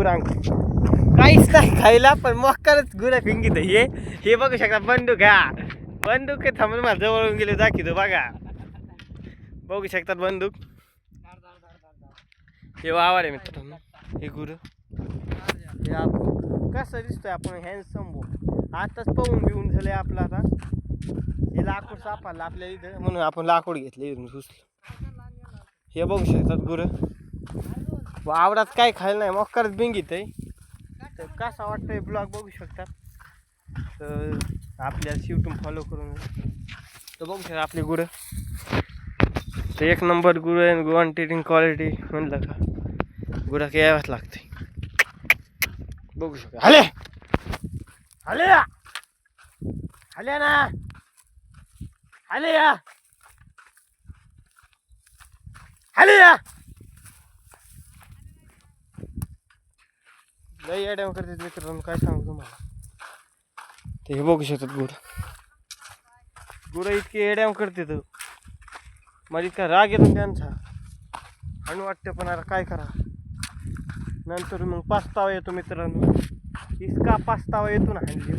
गुरांक काहीच नाही खायला, पण मक्कारच गुरा फिंगीत. हे बघू शकता बंदूक. हा बंदूक थांबून मला जवळून गेले दाखवतो बघा. बघू शकतात बंदूक. हे वावर आहे मित्रांनो. हे गुरु हे आपण कसं दिसतोय आपण हँडसम आताच पाहून घेऊन झाले आपलं. आता हे लाकूड सापडलं आपल्या इथं म्हणून आपण लाकूड घेतलं इथून सुचलं. हे बघू शकतात गुरं वावरात काय खायला नाही मक्कारच बिंगीत आहे. तर कसा वाटतंय ब्लॉग बघू शकतात. तर आपल्या शिवटून फॉलो करून तर बघू शकता आपली गुरं. तर एक नंबर गुरं आहे. क्वांटिटी क्वालिटी म्हणलं का गुरा यावंच लागते. बघू शकता. हले हले हले ना हले या हले या लई अड्या करते मित्रांनो काय सांगू तुम्हाला. ते हे बघू शकतात गुरं इतके एड्या करते. तर माझी इतका राग येतो त्यांचा आणि वाटतं पण आता काय करा. नंतर मग पास्तावा येतो मित्रांनो. इतका पास्तावा येतो ना हाणली.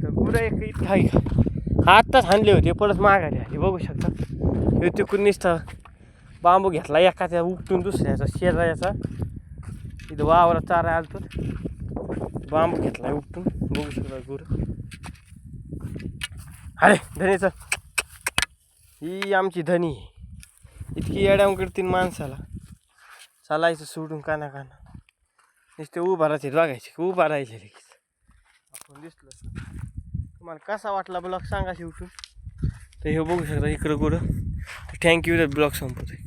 तर गुरं एक इतकं आहे का आत्ताच हाणले होते परत माघारी आले. बघू शकता हे तिकडून निसता बांबू घेतला एखाद्या उपटून दुसऱ्याचा शेजाऱ्याचा. इथं वावरात चारा आलतो बांबू घेतला उपटून. बघू शकता गुरं. अरे धनीचं ही आमची धनी इतकी येड्याम करतील माणसाला. चालायचं सोडून काना नुसते उभा राहायचे बघायचे उभा राहायचे लगेच. आपण दिसलो तुम्हाला कसा वाटला ब्लॉग सांगा शेवटून. तर हे बघू शकता इकडं गुरं. Thank you blog संपवतोय.